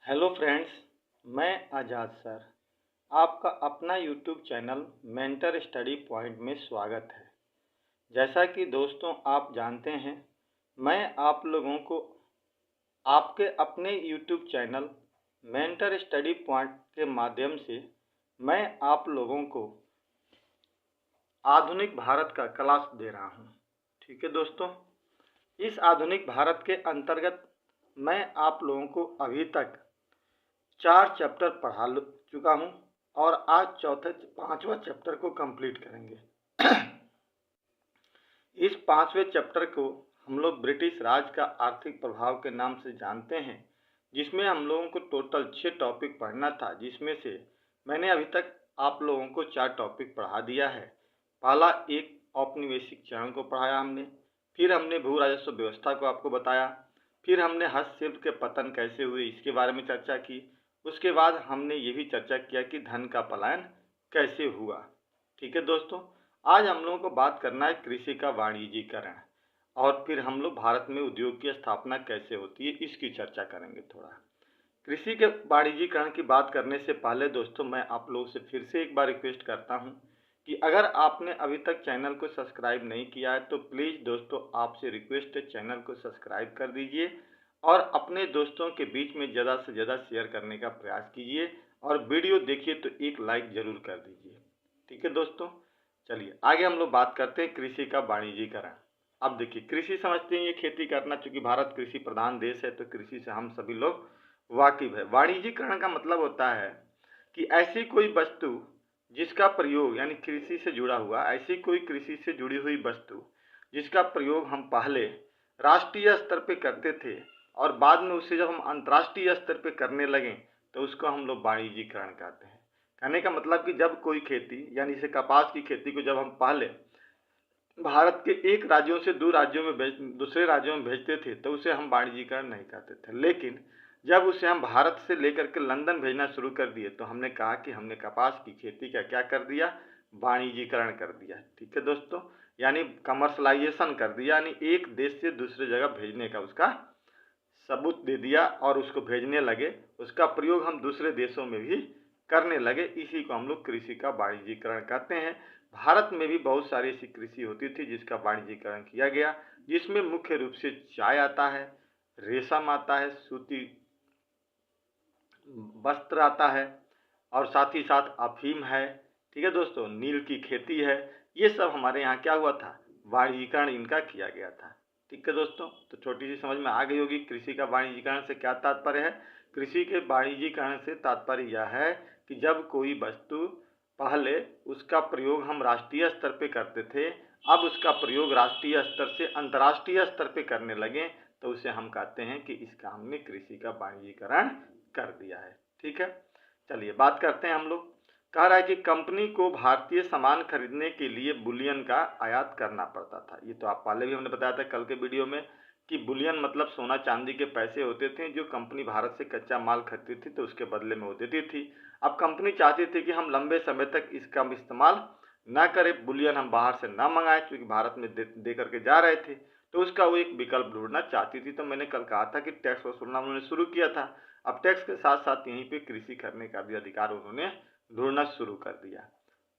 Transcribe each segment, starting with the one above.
Hello friends, मैं आज़ाद sir आपका अपना YouTube channel mentor study point में स्वागत है। जैसा कि दोस्तों आप जानते हैं, मैं आप लोगों को आपके अपने YouTube channel mentor study point के माध्यम से मैं आप लोगों को आधुनिक भारत का क्लास दे रहा हूं। ठीक है दोस्तों, इस आधुनिक भारत के अंतर्गत मैं आप लोगों को अभी तक 4 चैप्टर पढ़ा चुका हूं और आज चौथे 5वां चैप्टर को कंप्लीट करेंगे। इस 5वें चैप्टर को हम लोग ब्रिटिश राज का आर्थिक प्रभाव के नाम से जानते हैं, जिसमें हम लोगों को टोटल 6 टॉपिक पढ़ना था, जिसमें से मैंने अभी तक आप लोगों को 4 टॉपिक पढ़ा दिया है। पहला एक औपनिवेशिक चरण को पढ़ाया हमने, फिर हमने भू राजस्व व्यवस्था को आपको बताया, फिर हमने हस्तशिल्प के पतन कैसे हुए इसके बारे में चर्चा की। उसके बाद हमने ये भी चर्चा किया कि धन का पलायन कैसे हुआ। ठीक है दोस्तों, आज हम लोगों को बात करना है कृषि का वाणिज्यीकरण, और फिर हम लोग भारत में उद्योग की स्थापना कैसे होती है इसकी चर्चा करेंगे। थोड़ा कृषि के वाणिज्यीकरण की बात करने से पहले दोस्तों, मैं आप लोगों से फिर से एक बार रिक्वेस्ट करता हूं कि अगर आपने अभी तक चैनल को सब्सक्राइब नहीं किया है तो प्लीज़ दोस्तों आपसे रिक्वेस्ट है, चैनल को सब्सक्राइब कर दीजिए और अपने दोस्तों के बीच में ज़्यादा से ज़्यादा शेयर करने का प्रयास कीजिए, और वीडियो देखिए तो एक लाइक ज़रूर कर दीजिए। ठीक है दोस्तों, चलिए आगे हम लोग बात करते हैं कृषि का वाणिज्यीकरण। अब देखिए, कृषि समझते हैं ये खेती करना, चूँकि भारत कृषि प्रधान देश है तो कृषि से हम सभी लोग वाकिफ है। वाणिज्यीकरण का मतलब होता है कि ऐसी कोई वस्तु जिसका प्रयोग, यानी कृषि से जुड़ा हुआ, ऐसी कोई कृषि से जुड़ी हुई वस्तु जिसका प्रयोग हम पहले राष्ट्रीय स्तर पे करते थे और बाद में उसे जब हम अंतर्राष्ट्रीय स्तर पे करने लगे तो उसको हम लोग वाणिज्यीकरण कहते हैं। कहने का मतलब कि जब कोई खेती, यानी जैसे कपास की खेती को जब हम पहले भारत के एक राज्यों से दूसरे राज्यों में भेजते थे तो उसे हम वाणिज्यीकरण नहीं कहते थे, लेकिन जब उसे हम भारत से लेकर के लंदन भेजना शुरू कर दिए तो हमने कहा कि हमने कपास की खेती का क्या कर दिया, वाणिज्यीकरण कर दिया। ठीक है दोस्तों, यानी कमर्शलाइजेशन कर दिया, यानी एक देश से दूसरे जगह भेजने का उसका सबूत दे दिया और उसको भेजने लगे, उसका प्रयोग हम दूसरे देशों में भी करने लगे। इसी को हम लोग कृषि का वाणिज्यीकरण कहते हैं। भारत में भी बहुत सारी ऐसी कृषि होती थी जिसका वाणिज्यीकरण किया गया, जिसमें मुख्य रूप से चाय आता है, रेशम आता है, सूती वस्त्र आता है, और साथ ही साथ अफीम है। ठीक है दोस्तों, नील की खेती है। ये सब हमारे यहाँ क्या हुआ था, वाणिज्यीकरण इनका किया गया था। ठीक है दोस्तों, तो छोटी सी समझ में आ गई होगी कृषि का वाणिज्यीकरण से क्या तात्पर्य है। कृषि के वाणिज्यीकरण से तात्पर्य यह है कि जब कोई वस्तु पहले उसका प्रयोग हम राष्ट्रीय स्तर पे करते थे, अब उसका प्रयोग राष्ट्रीय स्तर से अंतर्राष्ट्रीय स्तर पे करने लगे तो उसे हम कहते हैं कि इसका हमने कृषि का वाणिज्यीकरण कर दिया है। ठीक है, चलिए बात करते हैं हम लोग। कह रहा है कि कंपनी को भारतीय सामान खरीदने के लिए बुलियन का आयात करना पड़ता था। ये तो आप पहले भी हमने बताया था कल के वीडियो में कि बुलियन मतलब सोना चांदी के पैसे होते थे जो कंपनी भारत से कच्चा माल खरीदती थी तो उसके बदले में वो देती थी। अब कंपनी चाहती थी कि हम लंबे समय तक इसका इस्तेमाल ना करें, बुलियन हम बाहर से ना मंगाएं, क्योंकि भारत में दे करके जा रहे थे, तो उसका वो एक विकल्प ढूंढना चाहती थी। तो मैंने कल कहा था कि टैक्स वसूलना उन्होंने शुरू किया था। अब टैक्स के साथ साथ यहीं पे कृषि करने का भी अधिकार उन्होंने ढूंढना शुरू कर दिया।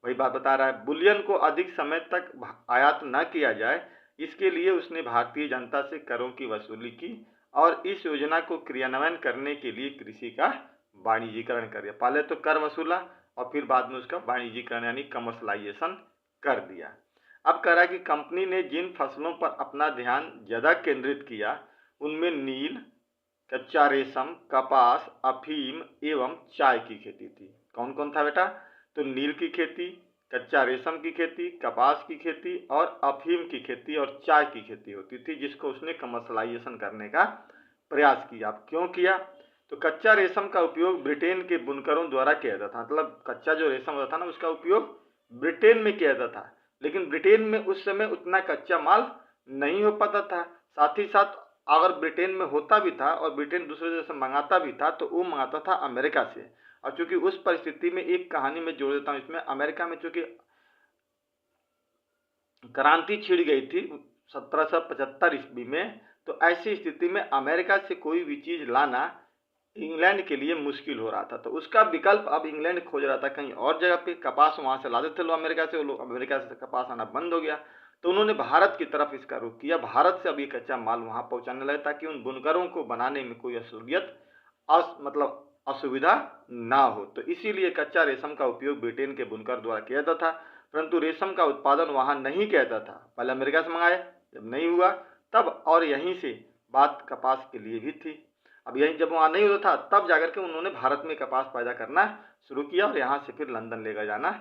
वही बात बता रहा है, बुलियन को अधिक समय तक आयात न किया जाए, इसके लिए उसने भारतीय जनता से करों की वसूली की और इस योजना को क्रियान्वयन करने के लिए कृषि का वाणिज्यीकरण कर दिया। पहले तो कर वसूला और फिर बाद में उसका वाणिज्यीकरण यानी कमर्शलाइजेशन कर दिया। अब कह रहा है कि कंपनी ने जिन फसलों पर अपना ध्यान ज़्यादा केंद्रित किया उनमें नील, कच्चा रेशम, कपास, अफीम एवं चाय की खेती थी। कौन कौन था बेटा, तो नील की खेती, कच्चा रेशम की खेती, कपास की खेती और अफीम की खेती और चाय की खेती होती थी, जिसको उसने कमर्शलाइजेशन करने का प्रयास किया। अब क्यों किया, तो कच्चा रेशम का उपयोग ब्रिटेन के बुनकरों द्वारा किया जाता था। मतलब कच्चा जो रेशम होता था ना, उसका उपयोग ब्रिटेन में किया जाता था, लेकिन ब्रिटेन में उस समय उतना कच्चा माल नहीं हो पाता था। साथ ही साथ अगर ब्रिटेन में होता भी था और ब्रिटेन दूसरे देश से मंगाता भी था तो वो मंगाता था अमेरिका से। और चूंकि उस परिस्थिति में एक कहानी में जोड़ देता हूँ इसमें, अमेरिका में चूंकि क्रांति छिड़ गई थी 1775 ईस्वी में, तो ऐसी स्थिति में अमेरिका से कोई भी चीज लाना इंग्लैंड के लिए मुश्किल हो रहा था, तो उसका विकल्प अब इंग्लैंड खोज रहा था कहीं और जगह पे। कपास वहाँ से लाते थे लोग अमेरिका से, वो लोग अमेरिका से कपास आना बंद हो गया, तो उन्होंने भारत की तरफ इसका रुख किया। भारत से अब ये कच्चा माल वहाँ पहुँचाने लगे ताकि उन बुनकरों को बनाने में कोई असुवियत मतलब असुविधा ना हो। तो इसीलिए कच्चा रेशम का उपयोग ब्रिटेन के बुनकर द्वारा किया जाता था, परंतु रेशम का उत्पादन वहाँ नहीं किया जाता था। पहले अमेरिका से मंगाया, जब नहीं हुआ तब और यहीं से बात कपास के लिए भी थी। अब यही जब वहाँ नहीं होता था तब जाकर के उन्होंने भारत में कपास पैदा करना शुरू किया और यहाँ से फिर लंदन लेकर जाना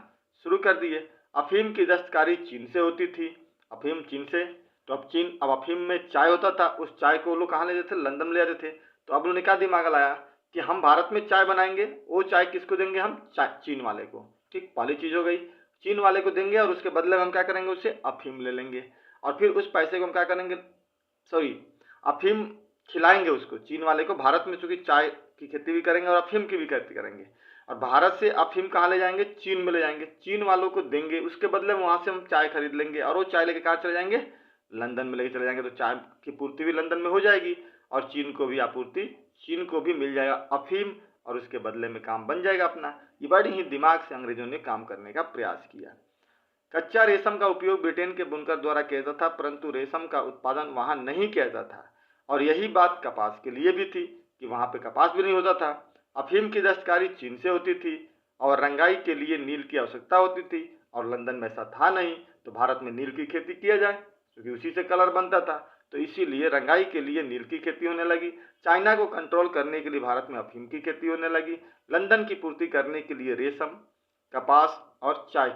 शुरू कर दिए। अफीम की दस्तकारी चीन से होती थी, अफीम चीन से, तो अब अफीम में चाय होता था, उस चाय को लोग कहाँ ले जाते थे, लंदन में ले जाते थे। तो अब उन्होंने क्या दिमाग लाया कि हम भारत में चाय बनाएंगे, वो चाय किसको देंगे, हम चीन वाले को। ठीक, पहली चीज़ हो गई, चीन वाले को देंगे और उसके बदले में हम क्या करेंगे, उससे अफीम ले लेंगे और फिर उस पैसे को हम क्या करेंगे, अफीम खिलाएंगे उसको, चीन वाले को। भारत में चूंकि चाय की खेती भी करेंगे और अफीम की भी खेती करेंगे, और भारत से अफीम कहाँ ले जाएंगे, चीन में ले जाएंगे, चीन वालों को देंगे, उसके बदले में वहाँ से हम चाय खरीद लेंगे और वो चाय लेके कहाँ चले जाएंगे, लंदन में लेके चले जाएंगे। तो चाय की पूर्ति भी लंदन में हो जाएगी और चीन को भी आपूर्ति, चीन को भी मिल जाएगा अफीम, और उसके बदले में काम बन जाएगा अपना। ये बड़ी ही दिमाग से अंग्रेजों ने काम करने का प्रयास किया। कच्चा रेशम का उपयोग ब्रिटेन के बुनकर द्वारा किया जाता था, परंतु रेशम का उत्पादन वहाँ नहीं किया जाता था, और यही बात कपास के लिए भी थी कि वहाँ पे कपास भी नहीं होता था। अफीम की दस्तकारी चीन से होती थी और रंगाई के लिए नील की आवश्यकता होती थी, और लंदन में ऐसा था नहीं, तो भारत में नील की खेती किया जाए क्योंकि उसी से कलर बनता था, तो इसीलिए रंगाई के लिए नील की खेती होने लगी। चाइना को कंट्रोल करने के लिए भारत में अफीम की खेती होने लगी। लंदन की पूर्ति करने के लिए रेशम, कपास और चाय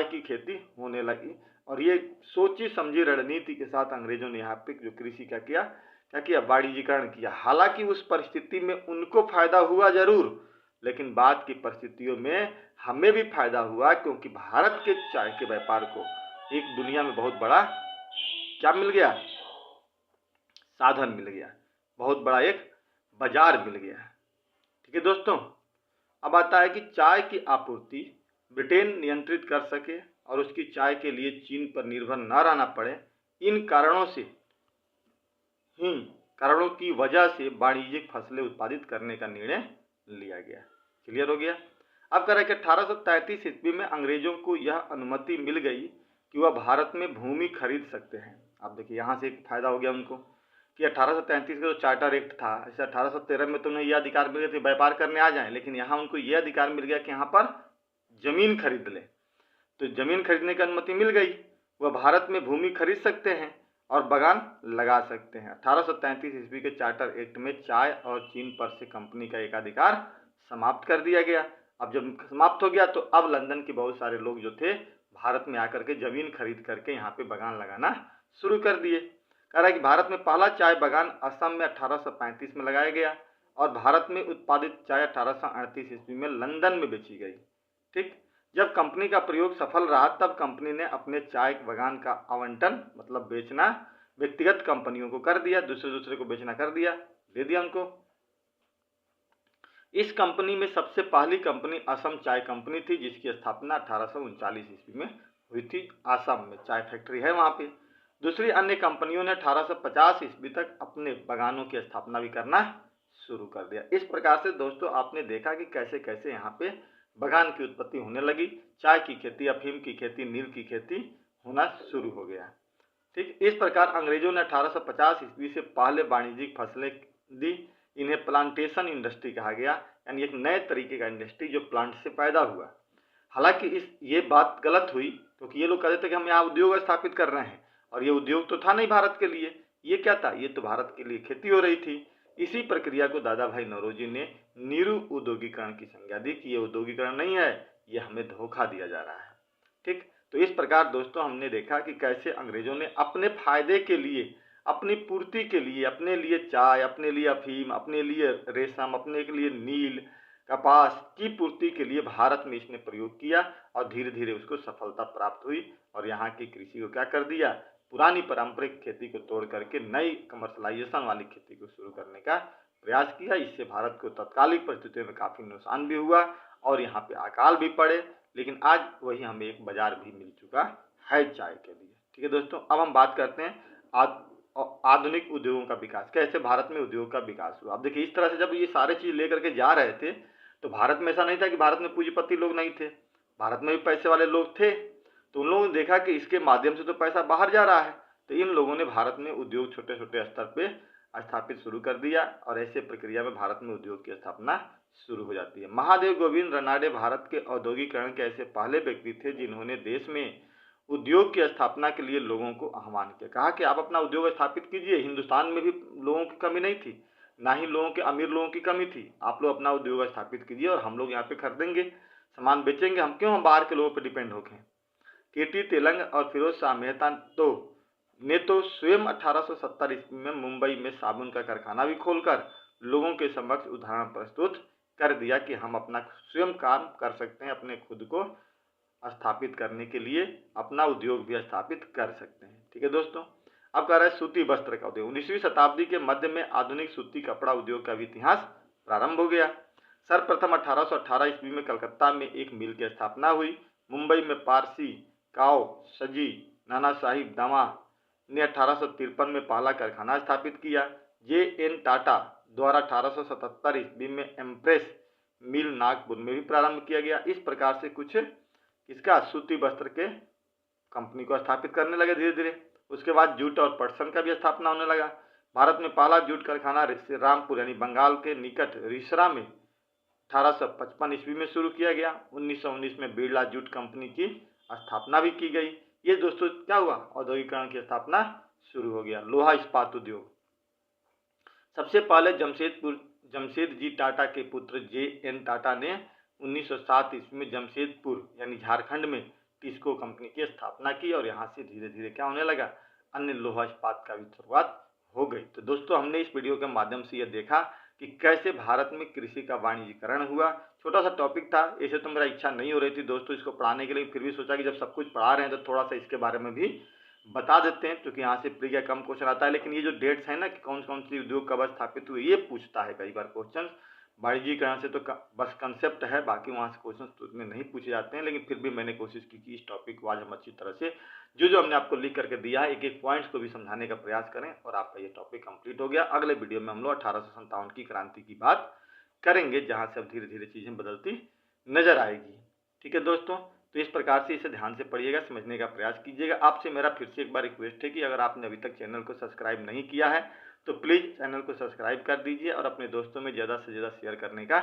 की खेती होने लगी। और ये सोची समझी रणनीति के साथ अंग्रेजों ने यहाँ पे जो कृषि का किया वाणिज्यीकरण किया। हालांकि उस परिस्थिति में उनको फायदा हुआ जरूर, लेकिन बाद की परिस्थितियों में हमें भी फायदा हुआ, क्योंकि भारत के चाय के व्यापार को एक दुनिया में बहुत बड़ा क्या मिल गया, साधन मिल गया, बहुत बड़ा एक बाजार मिल गया। ठीक है दोस्तों, अब आता है कि चाय की आपूर्ति ब्रिटेन नियंत्रित कर सके और उसकी चाय के लिए चीन पर निर्भर न रहना पड़े। इन कारणों की वजह से वाणिज्यिक फसलें उत्पादित करने का निर्णय लिया गया। क्लियर हो गया। अब कह रहा है कि 1833 ईस्वी में अंग्रेजों को यह अनुमति मिल गई कि वह भारत में भूमि खरीद सकते हैं। अब देखिए यहाँ से एक फायदा हो गया उनको कि 1833 का जो चार्टर एक्ट था, ऐसे 1813 में तो उन्हें यह अधिकार मिल गया कि व्यापार करने आ जाएं, लेकिन यहाँ उनको यह अधिकार मिल गया कि यहाँ पर जमीन खरीद ले। तो जमीन खरीदने की अनुमति मिल गई, वह भारत में भूमि खरीद सकते हैं और बागान लगा सकते हैं। 1833 ईस्वी के चार्टर एक्ट में चाय और चीन पर से कंपनी का एकाधिकार समाप्त कर दिया गया। अब जब समाप्त हो गया तो अब लंदन के बहुत सारे लोग जो थे भारत में आकर के जमीन खरीद करके यहाँ पे बागान लगाना शुरू कर दिए। कह रहा है कि भारत में पहला चाय बागान असम में 1835 में लगाया गया और भारत में उत्पादित चाय 1838 ईस्वी में लंदन में बेची गई। ठीक, जब कंपनी का प्रयोग सफल रहा तब कंपनी ने अपने चाय बागान का आवंटन मतलब बेचना व्यक्तिगत कंपनियों को कर दिया, दूसरे को बेचना कर दिया, दे दिया उनको। इस कंपनी में सबसे पहली कंपनी असम चाय कंपनी थी, जिसकी स्थापना 1839 ईस्वी में हुई थी। असम में चाय फैक्ट्री है वहाँ पे। दूसरी अन्य कंपनियों ने 1850 ईस्वी तक अपने बागानों की स्थापना भी करना शुरू कर दिया। इस प्रकार से दोस्तों आपने देखा कि कैसे कैसे यहाँ पे बागान की उत्पत्ति होने लगी, चाय की खेती, अफीम की खेती, नील की खेती होना शुरू हो गया। ठीक, इस प्रकार अंग्रेजों ने 1850 ईस्वी से पहले वाणिज्यिक फसलें दी। इन्हें प्लांटेशन इंडस्ट्री कहा गया, यानी एक नए तरीके का इंडस्ट्री जो प्लांट से पैदा हुआ। हालांकि ये बात गलत हुई क्योंकि ये लोग कहते थे कि हम यहाँ उद्योग स्थापित कर रहे हैं, और ये उद्योग तो था नहीं भारत के लिए। ये क्या था, ये तो भारत के लिए खेती हो रही थी। इसी प्रक्रिया को दादा भाई नौरोजी ने नीरु उद्योगीकरण की संज्ञा दी कि ये उद्योगीकरण नहीं है, ये हमें धोखा दिया जा रहा है। ठीक, तो इस प्रकार दोस्तों हमने देखा कि कैसे अंग्रेजों ने अपने फायदे के लिए, अपनी पूर्ति के लिए, अपने लिए चाय, अपने लिए अफीम, अपने लिए रेशम, अपने के लिए नील, कपास की पूर्ति के लिए भारत में इसने प्रयोग किया और धीरे धीरे उसको सफलता प्राप्त हुई। और यहाँ की कृषि को क्या कर दिया, पुरानी पारंपरिक खेती को तोड़ करके नई कमर्शलाइजेशन वाली खेती को शुरू करने का प्रयास किया। इससे भारत को तत्कालिक परिस्थितियों में काफ़ी नुकसान भी हुआ और यहाँ पे अकाल भी पड़े, लेकिन आज वही हमें एक बाजार भी मिल चुका है चाय के लिए। ठीक है दोस्तों, अब हम बात करते हैं आधुनिक उद्योगों का विकास, कैसे भारत में उद्योग का विकास हुआ। अब देखिए इस तरह से जब ये सारे चीज लेकर के जा रहे थे तो भारत में ऐसा नहीं था कि भारत में पूंजीपति लोग नहीं थे, भारत में भी पैसे वाले लोग थे। तो उन लोगों ने देखा कि इसके माध्यम से तो पैसा बाहर जा रहा है, तो इन लोगों ने भारत में उद्योग छोटे छोटे स्तर पे स्थापित शुरू कर दिया और ऐसे प्रक्रिया में भारत में उद्योग की स्थापना शुरू हो जाती है। महादेव गोविंद रनाडे भारत के औद्योगिकरण के ऐसे पहले व्यक्ति थे जिन्होंने देश में उद्योग की स्थापना के लिए लोगों को आह्वान किया, कहा कि आप अपना उद्योग स्थापित कीजिए। हिंदुस्तान में भी लोगों की कमी नहीं थी, ना ही लोगों के अमीर लोगों की कमी थी, आप लोग अपना उद्योग स्थापित कीजिए और हम लोग यहाँ पे खरीदेंगे, सामान बेचेंगे, हम बाहर के लोगों पर डिपेंड होके। केटी तेलंग और फिरोज शाह मेहता ने तो स्वयं 1870 ईस्वी में मुंबई में साबुन का कारखाना भी खोलकर लोगों के समक्ष उदाहरण प्रस्तुत कर दिया कि हम अपना स्वयं काम कर सकते हैं, अपने खुद को स्थापित करने के लिए अपना उद्योग भी स्थापित कर सकते हैं। ठीक है दोस्तों, अब कह रहा है सूती वस्त्र का उद्योग। 19वीं शताब्दी के मध्य में आधुनिक सूती कपड़ा उद्योग का भी इतिहास प्रारंभ हो गया। सर्वप्रथम 1818 ईस्वी में कलकत्ता में एक मिल की स्थापना हुई। मुंबई में पारसी, काओ, सजी, नाना साहिब दामा ने 1853 में पहला कारखाना स्थापित किया। जे.एन. टाटा द्वारा 1877 ईस्वी में एम्प्रेस मिल नागपुर में भी प्रारंभ किया गया। इस प्रकार से कुछ इसका सूती वस्त्र के कंपनी को स्थापित करने लगे धीरे धीरे। उसके बाद जूट और पटसन का भी स्थापना होने लगा। भारत में पहला जूट कारखाना रामपुर यानी बंगाल के निकट रिसरा में 1855 ईस्वी में शुरू किया गया। 1919 में बिरला जूट कंपनी की स्थापना भी की गई। ये दोस्तों क्या हुआ, औद्योगिकरण की स्थापना शुरू हो गया। लोहा इस्पात उद्योग, सबसे पहले जमशेदजी टाटा के पुत्र जे.एन. टाटा ने 1907 ईस्वी में जमशेदपुर यानी झारखंड में टिस्को कंपनी की स्थापना की और यहाँ से धीरे धीरे क्या होने लगा, अन्य लोहा इस्पात का भी शुरुआत हो गई। तो दोस्तों हमने इस वीडियो के माध्यम से यह देखा कि कैसे भारत में कृषि का वाणिज्यीकरण हुआ। छोटा सा टॉपिक था, ऐसे तो मेरा इच्छा नहीं हो रही थी दोस्तों इसको पढ़ाने के लिए, फिर भी सोचा कि जब सब कुछ पढ़ा रहे हैं तो थोड़ा सा इसके बारे में भी बता देते हैं, क्योंकि यहाँ से प्री का कम क्वेश्चन आता है। लेकिन ये जो डेट्स है ना कि कौन कौन सी उद्योग कब स्थापित हुए, ये पूछता है कई बार क्वेश्चन। वाणिज्यीकरण से तो बस कंसेप्ट है, बाकी वहाँ से क्वेश्चन तो उतने नहीं पूछे जाते हैं। लेकिन फिर भी मैंने कोशिश की कि इस टॉपिक को आज हम अच्छी तरह से जो हमने आपको लिख करके दिया है एक एक पॉइंट्स को भी समझाने का प्रयास करें, और आपका ये टॉपिक कंप्लीट हो गया। अगले वीडियो में हम लोग 1857 की क्रांति की बात करेंगे, जहाँ से अब धीरे धीरे चीज़ें बदलती नजर आएगी। ठीक है दोस्तों, तो इस प्रकार से इसे ध्यान से पढ़िएगा, समझने का प्रयास कीजिएगा। आपसे मेरा फिर से एक बार रिक्वेस्ट है कि अगर आपने अभी तक चैनल को सब्सक्राइब नहीं किया है तो प्लीज़ चैनल को सब्सक्राइब कर दीजिए और अपने दोस्तों में ज़्यादा से ज़्यादा शेयर करने का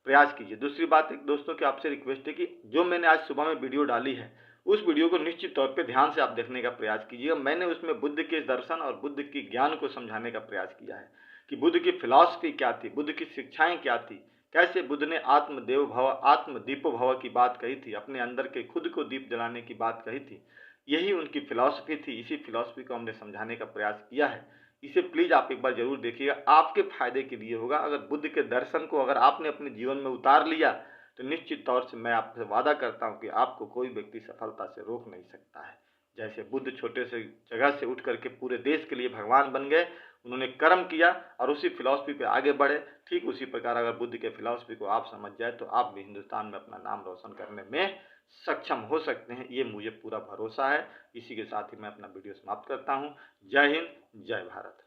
प्रयास कीजिए। दूसरी बात एक दोस्तों की आपसे रिक्वेस्ट है कि जो मैंने आज सुबह में वीडियो डाली है उस वीडियो को निश्चित तौर पे ध्यान से आप देखने का प्रयास कीजिएगा। मैंने उसमें बुद्ध के दर्शन और बुद्ध की ज्ञान को समझाने का प्रयास किया है कि बुद्ध की फिलॉसफी क्या थी, बुद्ध की शिक्षाएं क्या थी, कैसे बुद्ध ने आत्मदेव भव आत्म दीपो भव की बात कही थी, अपने अंदर के खुद को दीप जलाने की बात कही थी। यही उनकी फिलॉसफी थी, इसी फिलॉसफी को हमने समझाने का प्रयास किया है। इसे प्लीज़ आप एक बार जरूर देखिएगा, आपके फायदे के लिए होगा। अगर बुद्ध के दर्शन को अगर आपने अपने जीवन में उतार लिया तो निश्चित तौर से मैं आपसे वादा करता हूँ कि आपको कोई व्यक्ति सफलता से रोक नहीं सकता है। जैसे बुद्ध छोटे से जगह से उठ करके पूरे देश के लिए भगवान बन गए, उन्होंने कर्म किया और उसी फिलॉसफी पे आगे बढ़े, ठीक उसी प्रकार अगर बुद्ध के फिलॉसफी को आप समझ जाए तो आप भी हिंदुस्तान में अपना नाम रोशन करने में सक्षम हो सकते हैं, ये मुझे पूरा भरोसा है। इसी के साथ ही मैं अपना वीडियो समाप्त करता हूँ। जय हिंद, जय भारत।